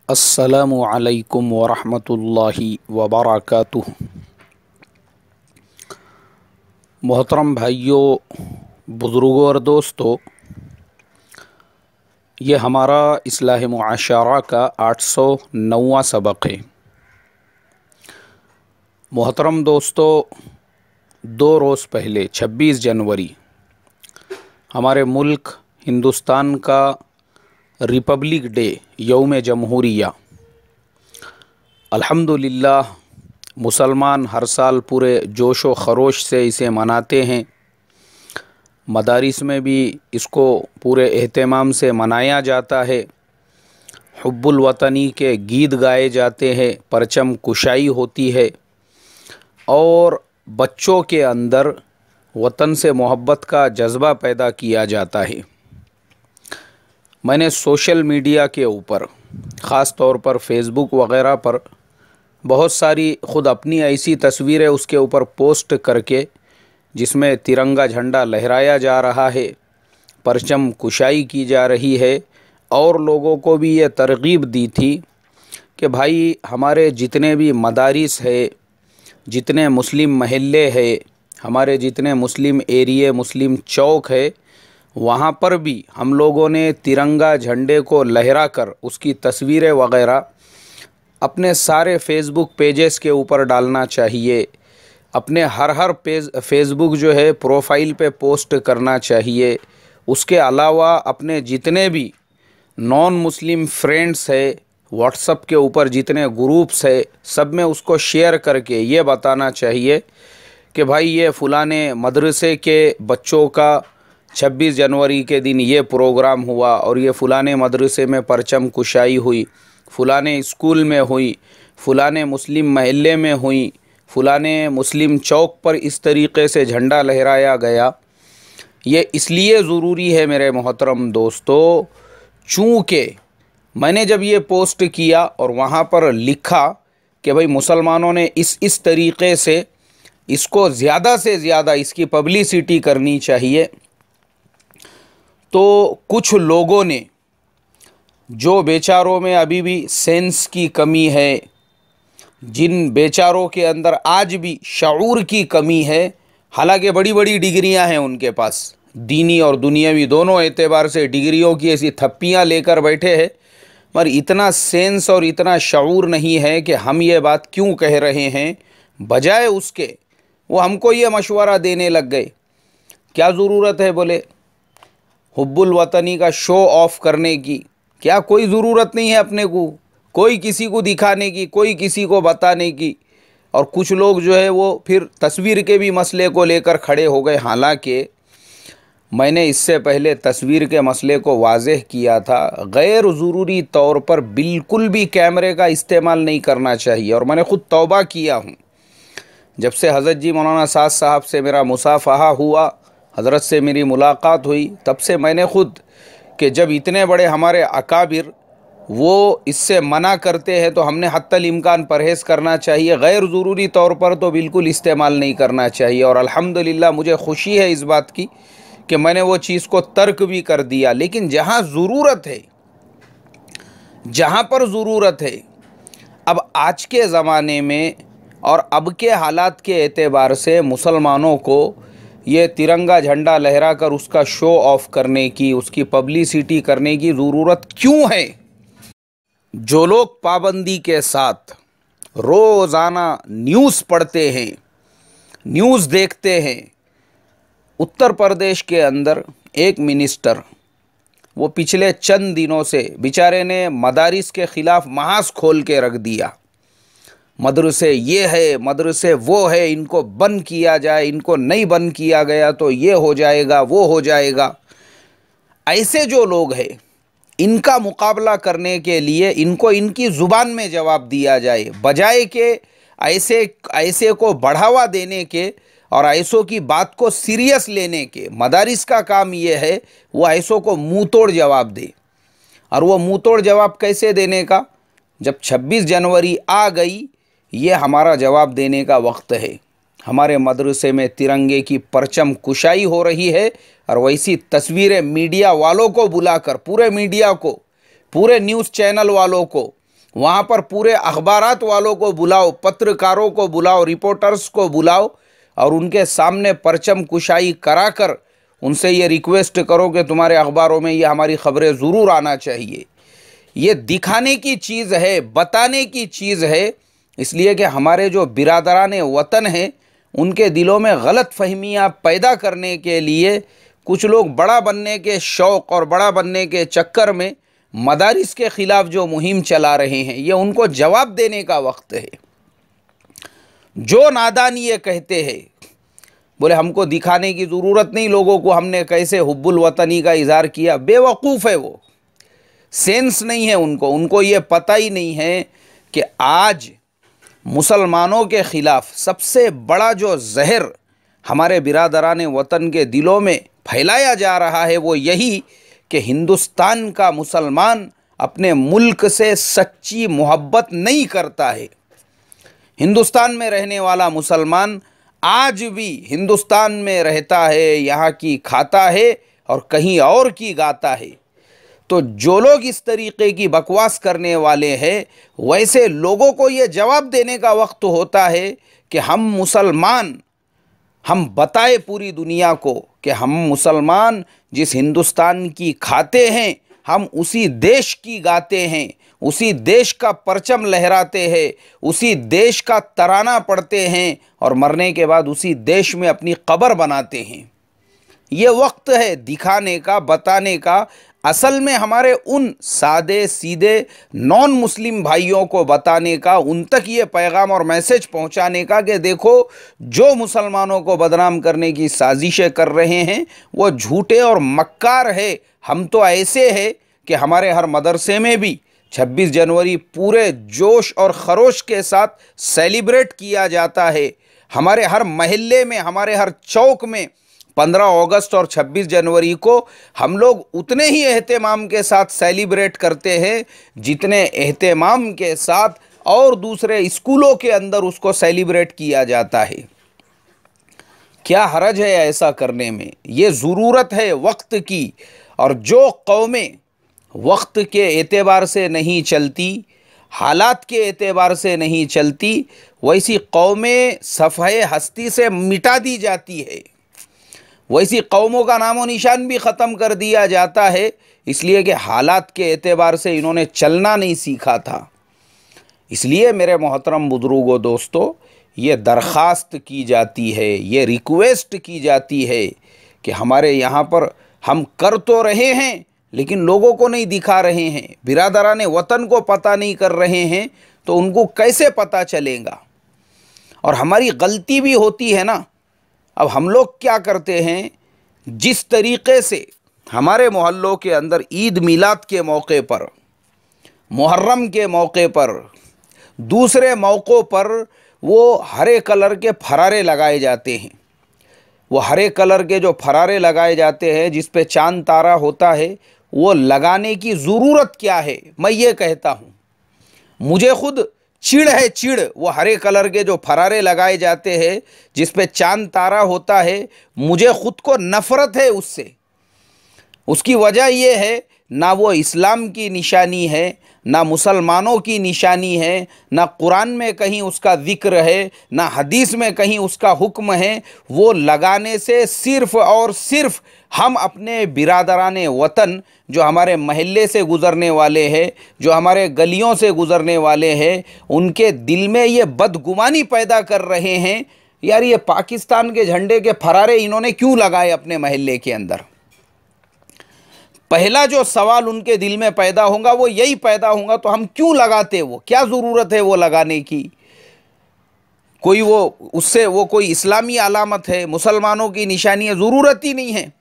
अस्सलामु अलैकुम वरहमतुल्लाहि वबरकातुह। मोहतरम भाइयों, बुज़ुर्गों और दोस्तों, ये हमारा इस्लाह मुआशरा का 809वां सबक है। मोहतरम दोस्तों, 2 रोज़ पहले 26 जनवरी हमारे मुल्क हिंदुस्तान का रिपब्लिक डे, यौम जमहूरिया। अल्हम्दुलिल्लाह मुसलमान हर साल पूरे जोश व ख़रोश से इसे मनाते हैं। मदारिस में भी इसको पूरे एहतमाम से मनाया जाता है। हुब्बुल वतनी के गीत गाए जाते हैं, परचम कुशाई होती है और बच्चों के अंदर वतन से मोहब्बत का जज्बा पैदा किया जाता है। मैंने सोशल मीडिया के ऊपर, ख़ास तौर पर फेसबुक वग़ैरह पर बहुत सारी ख़ुद अपनी ऐसी तस्वीरें उसके ऊपर पोस्ट करके, जिसमें तिरंगा झंडा लहराया जा रहा है, परचम कुशाई की जा रही है, और लोगों को भी ये तरग़ीब दी थी कि भाई हमारे जितने भी मदारिस है, जितने मुस्लिम महल्ले है, हमारे जितने मुस्लिम एरिए, मुस्लिम चौक है, वहाँ पर भी हम लोगों ने तिरंगा झंडे को लहरा कर उसकी तस्वीरें वग़ैरह अपने सारे फेसबुक पेजेस के ऊपर डालना चाहिए। अपने हर फेसबुक जो है प्रोफाइल पे पोस्ट करना चाहिए। उसके अलावा अपने जितने भी नॉन मुस्लिम फ्रेंड्स है, व्हाट्सएप के ऊपर जितने ग्रुप्स है, सब में उसको शेयर करके ये बताना चाहिए कि भाई ये फ़लाने मदरसे के बच्चों का 26 जनवरी के दिन ये प्रोग्राम हुआ और ये फ़लाने मदरसे में परचम कुशाई हुई, फ़लाने स्कूल में हुई, फ़लाने मुस्लिम महल्ले में हुई, फ़लाने मुस्लिम चौक पर इस तरीक़े से झंडा लहराया गया। ये इसलिए ज़रूरी है मेरे मोहतरम दोस्तों, चूँकि मैंने जब ये पोस्ट किया और वहाँ पर लिखा कि भाई मुसलमानों ने इस तरीक़े से इसको ज़्यादा से ज़्यादा इसकी पब्लिसिटी करनी चाहिए, तो कुछ लोगों ने, जो बेचारों में अभी भी सेंस की कमी है, जिन बेचारों के अंदर आज भी शऊर की कमी है, हालांकि बड़ी बड़ी डिग्रियां हैं उनके पास, दीनी और दुनियावी दोनों एतबार से डिग्रियों की ऐसी थप्पियां लेकर बैठे हैं, मगर इतना सेंस और इतना शऊर नहीं है कि हम ये बात क्यों कह रहे हैं। बजाय उसके वो हमको ये मशवरा देने लग गए, क्या ज़रूरत है बोले हुब्बुल वतनी का शो ऑफ करने की, क्या कोई ज़रूरत नहीं है अपने को, कोई किसी को दिखाने की, कोई किसी को बताने की। और कुछ लोग जो है वो फिर तस्वीर के भी मसले को लेकर खड़े हो गए। हालांकि मैंने इससे पहले तस्वीर के मसले को वाज़ेह किया था, गैर ज़रूरी तौर पर बिल्कुल भी कैमरे का इस्तेमाल नहीं करना चाहिए। और मैंने ख़ुद तौबा किया हूँ, जब से हज़रत जी मौलाना साद साहब से मेरा मुसाफ़हा हुआ, हज़रत से मेरी मुलाकात हुई, तब से मैंने ख़ुद कि जब इतने बड़े हमारे अकाबिर वो इससे मना करते हैं तो हमने हत्तल इम्कान परहेज़ करना चाहिए। गैर ज़रूरी तौर पर तो बिल्कुल इस्तेमाल नहीं करना चाहिए। और अल्हम्दुलिल्लाह मुझे खुशी है इस बात की कि मैंने वो चीज़ को तर्क भी कर दिया। लेकिन जहाँ ज़रूरत है, जहाँ पर ज़रूरत है, अब आज के ज़माने में और अब के हालात के एतबार से मुसलमानों को ये तिरंगा झंडा लहरा कर उसका शो ऑफ करने की, उसकी पब्लिसिटी करने की ज़रूरत क्यों है। जो लोग पाबंदी के साथ रोज़ाना न्यूज़ पढ़ते हैं, न्यूज़ देखते हैं, उत्तर प्रदेश के अंदर एक मिनिस्टर, वो पिछले चंद दिनों से बेचारे ने मदारिस के ख़िलाफ़ महाज खोल के रख दिया। मदरसे ये है, मदरसे वो है, इनको बंद किया जाए, इनको नहीं बंद किया गया तो ये हो जाएगा, वो हो जाएगा। ऐसे जो लोग हैं, इनका मुकाबला करने के लिए इनको इनकी ज़ुबान में जवाब दिया जाए, बजाय के ऐसे को बढ़ावा देने के और ऐसों की बात को सीरियस लेने के। मदारिस का काम ये है वो ऐसों को मुँह तोड़ जवाब दे। और वो मुँह तोड़ जवाब कैसे देने का, जब 26 जनवरी आ गई, ये हमारा जवाब देने का वक्त है। हमारे मदरसे में तिरंगे की परचम कुशाई हो रही है और वैसी तस्वीरें मीडिया वालों को बुलाकर, पूरे मीडिया को, पूरे न्यूज़ चैनल वालों को वहाँ पर पूरे अखबारात वालों को बुलाओ, पत्रकारों को बुलाओ, रिपोर्टर्स को बुलाओ और उनके सामने परचम कुशाई कराकर उनसे ये रिक्वेस्ट करो कि तुम्हारे अखबारों में ये हमारी खबरें ज़रूर आना चाहिए। ये दिखाने की चीज़ है, बताने की चीज़ है, इसलिए कि हमारे जो बिरादरान वतन हैं उनके दिलों में गलत फहमियाँ पैदा करने के लिए कुछ लोग बड़ा बनने के शौक़ और बड़ा बनने के चक्कर में मदारिस के ख़िलाफ़ जो मुहिम चला रहे हैं, ये उनको जवाब देने का वक्त है। जो नादान ये कहते हैं, बोले हमको दिखाने की ज़रूरत नहीं लोगों को, हमने कैसे हुब्बुल वतनी का इज़हार किया, बेवकूफ़ है वो, सेंस नहीं है उनको ये पता ही नहीं है कि आज मुसलमानों के ख़िलाफ़ सबसे बड़ा जो जहर हमारे बिरादरान वतन के दिलों में फैलाया जा रहा है वो यही कि हिंदुस्तान का मुसलमान अपने मुल्क से सच्ची मोहब्बत नहीं करता है। हिंदुस्तान में रहने वाला मुसलमान आज भी हिंदुस्तान में रहता है, यहाँ की खाता है और कहीं और की गाता है। तो जो लोग इस तरीक़े की बकवास करने वाले हैं, वैसे लोगों को ये जवाब देने का वक्त होता है कि हम मुसलमान, हम बताए पूरी दुनिया को कि हम मुसलमान जिस हिंदुस्तान की खाते हैं, हम उसी देश की गाते हैं, उसी देश का परचम लहराते हैं, उसी देश का तराना पढ़ते हैं और मरने के बाद उसी देश में अपनी कब्र बनाते हैं। ये वक्त है दिखाने का, बताने का। असल में हमारे उन सादे सीधे नॉन मुस्लिम भाइयों को बताने का, उन तक ये पैगाम और मैसेज पहुंचाने का कि देखो जो मुसलमानों को बदनाम करने की साजिशें कर रहे हैं वो झूठे और मक्कार है। हम तो ऐसे हैं कि हमारे हर मदरसे में भी 26 जनवरी पूरे जोश और खरोश के साथ सेलिब्रेट किया जाता है। हमारे हर महल्ले में, हमारे हर चौक में 15 अगस्त और 26 जनवरी को हम लोग उतने ही एहतमाम के साथ सेलिब्रेट करते हैं जितने एहतमाम के साथ और दूसरे स्कूलों के अंदर उसको सेलिब्रेट किया जाता है। क्या हरज है ऐसा करने में? ये ज़रूरत है वक्त की। और जो कौमें वक्त के एतबार से नहीं चलती, हालात के एतबार से नहीं चलती, वैसी कौमें सफ़हे हस्ती से मिटा दी जाती है। वैसी कौमों का नामो निशान भी ख़त्म कर दिया जाता है, इसलिए कि हालात के एतबार से इन्होंने चलना नहीं सीखा था। इसलिए मेरे मोहतरम बुजुर्गों, दोस्तों, ये दरख्वास्त की जाती है, ये रिक्वेस्ट की जाती है कि हमारे यहाँ पर हम कर तो रहे हैं लेकिन लोगों को नहीं दिखा रहे हैं, बिरादरान वतन को पता नहीं कर रहे हैं, तो उनको कैसे पता चलेगा? और हमारी गलती भी होती है ना। अब हम लोग क्या करते हैं, जिस तरीक़े से हमारे मोहल्लों के अंदर ईद मिलाद के मौके पर, मुहर्रम के मौके पर, दूसरे मौक़ों पर वो हरे कलर के फरारे लगाए जाते हैं। वो हरे कलर के जो फरारे लगाए जाते हैं जिस पे चांद तारा होता है, वो लगाने की ज़रूरत क्या है? मैं ये कहता हूँ, मुझे खुद चिढ़ है, चिढ़। वो हरे कलर के जो फरारे लगाए जाते हैं जिस पे चांद तारा होता है, मुझे खुद को नफ़रत है उससे। उसकी वजह ये है, ना वो इस्लाम की निशानी है, ना मुसलमानों की निशानी है, ना कुरान में कहीं उसका ज़िक्र है, ना हदीस में कहीं उसका हुक्म है। वो लगाने से सिर्फ़ और सिर्फ़ हम अपने बिरादरान वतन जो हमारे महल्ले से गुज़रने वाले हैं, जो हमारे गलियों से गुज़रने वाले हैं, उनके दिल में ये बदगुमानी पैदा कर रहे हैं, यार ये पाकिस्तान के झंडे के फरारे इन्होंने क्यों लगाए अपने महल्ले के अंदर? पहला जो सवाल उनके दिल में पैदा होगा वो यही पैदा होगा, तो हम क्यों लगाते? वो क्या ज़रूरत है वो लगाने की? कोई वो उससे वो कोई इस्लामी अलामत है, मुसलमानों की निशानी है, ज़रूरत ही नहीं है।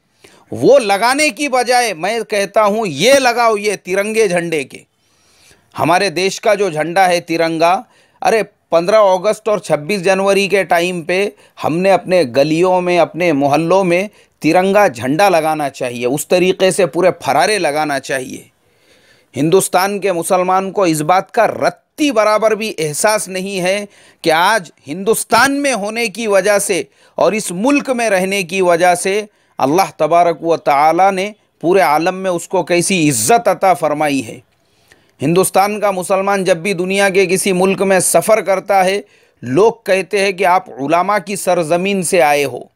वो लगाने की बजाय मैं कहता हूँ ये लगाओ, ये तिरंगे झंडे के, हमारे देश का जो झंडा है तिरंगा। अरे 15 अगस्त और 26 जनवरी के टाइम पे हमने अपने गलियों में, अपने मोहल्लों में तिरंगा झंडा लगाना चाहिए, उस तरीक़े से पूरे फरारे लगाना चाहिए। हिंदुस्तान के मुसलमान को इस बात का रत्ती बराबर भी एहसास नहीं है कि आज हिंदुस्तान में होने की वजह से और इस मुल्क में रहने की वजह से अल्लाह तबारक व तआला ने पूरे आलम में उसको कैसी इज़्ज़त अता फ़रमाई है। हिंदुस्तान का मुसलमान जब भी दुनिया के किसी मुल्क में सफ़र करता है, लोग कहते हैं कि आप उलमा की सरजमीन से आए हो,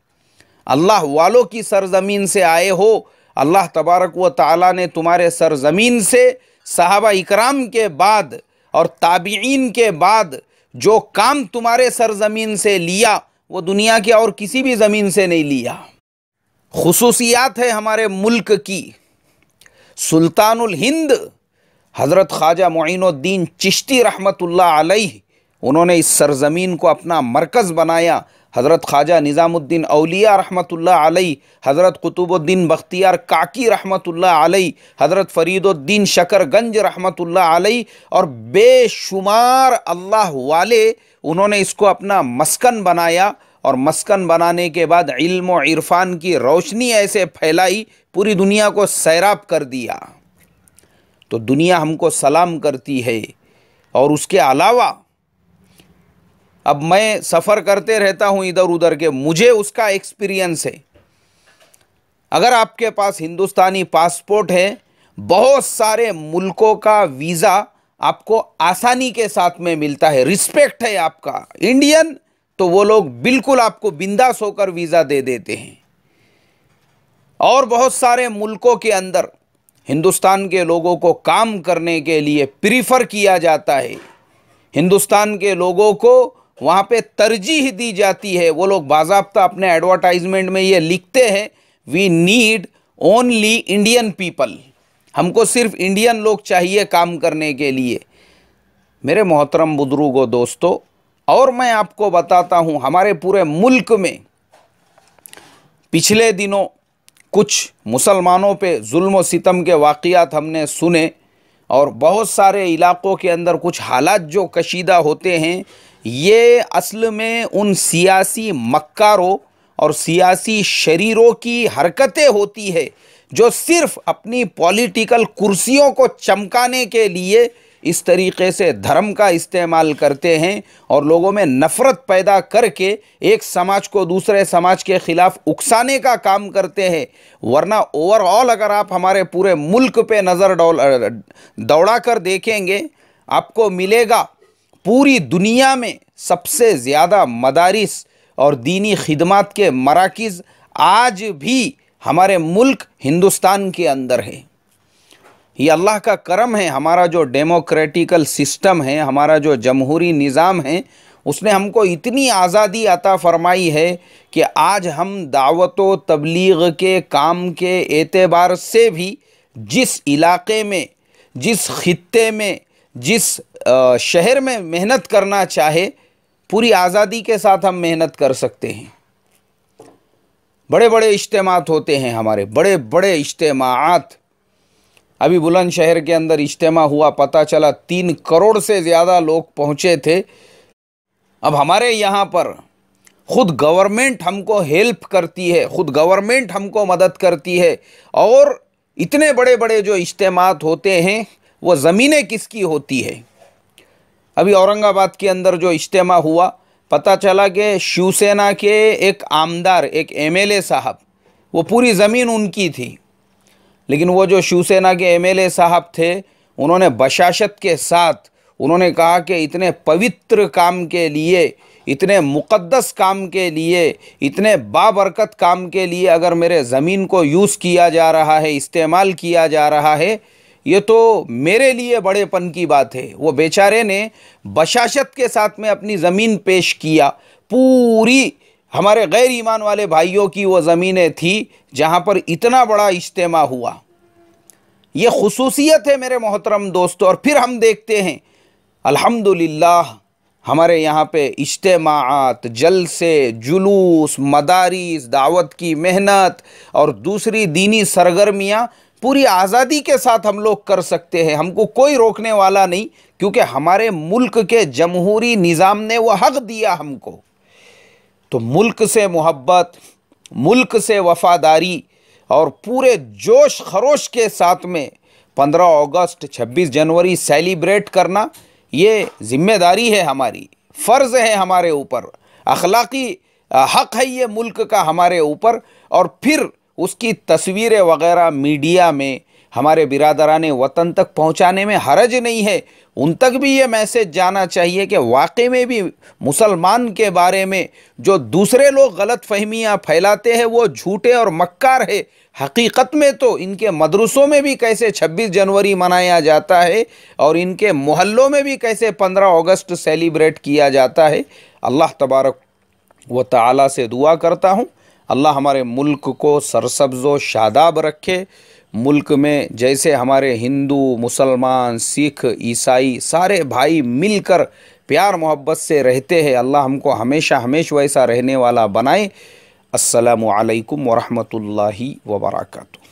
अल्लाह वालों की सरजमीन से आए हो। अल्लाह तबारक व तआला ने तुम्हारे सरजमीन से सहाबा इकराम के बाद और ताबीईन के बाद जो काम तुम्हारे सरजमीन से लिया, वो दुनिया के और किसी भी ज़मीन से नहीं लिया। खुसूसियात है हमारे मुल्क की। सुल्तानुल हिंद हज़रत ख्वाजा मुईनुद्दीन चिश्ती रहमतुल्लाह अलैह, उन्होंने इस सरज़मीन को अपना मरकज़ बनाया। हज़रत ख्वाजा निज़ामुद्दीन औलिया रहमतुल्लाह अलैह, हज़रत कुतुबुद्दीन बख्तियार काकी रहमतुल्लाह अलैह, हज़रत फरीदुद्दीन शकरगंज रहमतुल्लाह अलैह और बेशुमार अल्लाह वाले, उन्होंने इसको अपना मस्कन बनाया। और मस्कन बनाने के बाद इल्म और इरफान की रोशनी ऐसे फैलाई, पूरी दुनिया को सैराब कर दिया। तो दुनिया हमको सलाम करती है। और उसके अलावा अब मैं सफ़र करते रहता हूँ इधर उधर के, मुझे उसका एक्सपीरियंस है। अगर आपके पास हिंदुस्तानी पासपोर्ट है, बहुत सारे मुल्कों का वीज़ा आपको आसानी के साथ में मिलता है, रिस्पेक्ट है आपका। इंडियन तो वो लोग बिल्कुल आपको बिंदास होकर वीज़ा दे देते हैं। और बहुत सारे मुल्कों के अंदर हिंदुस्तान के लोगों को काम करने के लिए प्रीफर किया जाता है, हिंदुस्तान के लोगों को वहाँ पे तरजीह दी जाती है। वो लोग बाज़ाब्ता अपने एडवर्टाइजमेंट में ये लिखते हैं, we need only Indian people, हमको सिर्फ इंडियन लोग चाहिए काम करने के लिए। मेरे मोहतरम बुजुर्गों, दोस्तों, और मैं आपको बताता हूँ, हमारे पूरे मुल्क में पिछले दिनों कुछ मुसलमानों पे जुल्म व सितम के वाक़ियात हमने सुने। और बहुत सारे इलाक़ों के अंदर कुछ हालात जो कशीदा होते हैं, ये असल में उन सियासी मक्कारों और सियासी शरीरों की हरकतें होती है जो सिर्फ़ अपनी पॉलिटिकल कुर्सियों को चमकाने के लिए इस तरीक़े से धर्म का इस्तेमाल करते हैं और लोगों में नफ़रत पैदा करके एक समाज को दूसरे समाज के ख़िलाफ़ उकसाने का काम करते हैं। वरना ओवरऑल अगर आप हमारे पूरे मुल्क पे नज़र दौड़ा कर देखेंगे, आपको मिलेगा पूरी दुनिया में सबसे ज़्यादा मदारिस और दीनी खिदमत के मराकिज़ आज भी हमारे मुल्क हिंदुस्तान के अंदर है। ये अल्लाह का करम है। हमारा जो डेमोक्रेटिकल सिस्टम है, हमारा जो जमहूरी निज़ाम है, उसने हमको इतनी आज़ादी अता फ़रमाई है कि आज हम दावत व तबलीग के काम के एतबार से भी जिस इलाक़े में, जिस खित्ते में, जिस शहर में मेहनत करना चाहे, पूरी आज़ादी के साथ हम मेहनत कर सकते हैं। बड़े बड़े इज्तिमात होते हैं हमारे, बड़े बड़े इज्तिमात। अभी बुलंदशहर के अंदर इज्तिमा हुआ, पता चला 3 करोड़ से ज़्यादा लोग पहुँचे थे। अब हमारे यहाँ पर ख़ुद गवर्नमेंट हमको हेल्प करती है, ख़ुद गवर्नमेंट हमको मदद करती है। और इतने बड़े बड़े जो इज्तिमात होते हैं, वो ज़मीनें किसकी होती है। अभी औरंगाबाद के अंदर जो इज्तिमा हुआ, पता चला कि शिवसेना के एक आमदार, एक एमएलए साहब, वो पूरी ज़मीन उनकी थी। लेकिन वो जो शिवसेना के एमएलए साहब थे, उन्होंने बशाशत के साथ उन्होंने कहा कि इतने पवित्र काम के लिए, इतने मुक़द्दस काम के लिए, इतने बाबरकत काम के लिए अगर मेरे ज़मीन को यूज़ किया जा रहा है, इस्तेमाल किया जा रहा है, ये तो मेरे लिए बड़ेपन की बात है। वो बेचारे ने बशाशत के साथ में अपनी ज़मीन पेश किया। पूरी हमारे गैर ईमान वाले भाइयों की वो ज़मीनें थी जहाँ पर इतना बड़ा इज्तिमा हुआ। ये खुसूसियत है मेरे मोहतरम दोस्तों। और फिर हम देखते हैं अल्हम्दुलिल्लाह हमारे यहाँ पे इज्तिमात, जलसे, जुलूस, मदारिस, दावत की मेहनत और दूसरी दीनी सरगर्मियाँ पूरी आज़ादी के साथ हम लोग कर सकते हैं। हमको कोई रोकने वाला नहीं, क्योंकि हमारे मुल्क के जमहूरी निज़ाम ने वह हक़ दिया हमको। तो मुल्क से मोहब्बत, मुल्क से वफ़ादारी और पूरे जोश खरोश के साथ में 15 अगस्त, 26 जनवरी सेलिब्रेट करना, ये ज़िम्मेदारी है हमारी, फ़र्ज़ है हमारे ऊपर, अखलाक़ी हक़ है ये मुल्क का हमारे ऊपर। और फिर उसकी तस्वीरें वग़ैरह मीडिया में हमारे बिरादराने वतन तक पहुंचाने में हरज नहीं है। उन तक भी ये मैसेज जाना चाहिए कि वाकई में भी मुसलमान के बारे में जो दूसरे लोग गलत फहमियाँ फैलाते हैं वो झूठे और मक्कार है। हकीकत में तो इनके मदरसों में भी कैसे 26 जनवरी मनाया जाता है और इनके मोहल्लों में भी कैसे 15 अगस्त सेलिब्रेट किया जाता है। अल्लाह तबारक व तआला से दुआ करता हूँ अल्लाह हमारे मुल्क को सरसब्ज़ व शादाब रखे। मुल्क में जैसे हमारे हिंदू, मुसलमान, सिख, ईसाई सारे भाई मिलकर प्यार मोहब्बत से रहते हैं, अल्लाह हमको हमेशा हमेशा वैसा रहने वाला बनाए। अस्सलामु अलैकुम व रहमतुल्लाहि व बरकातुहू।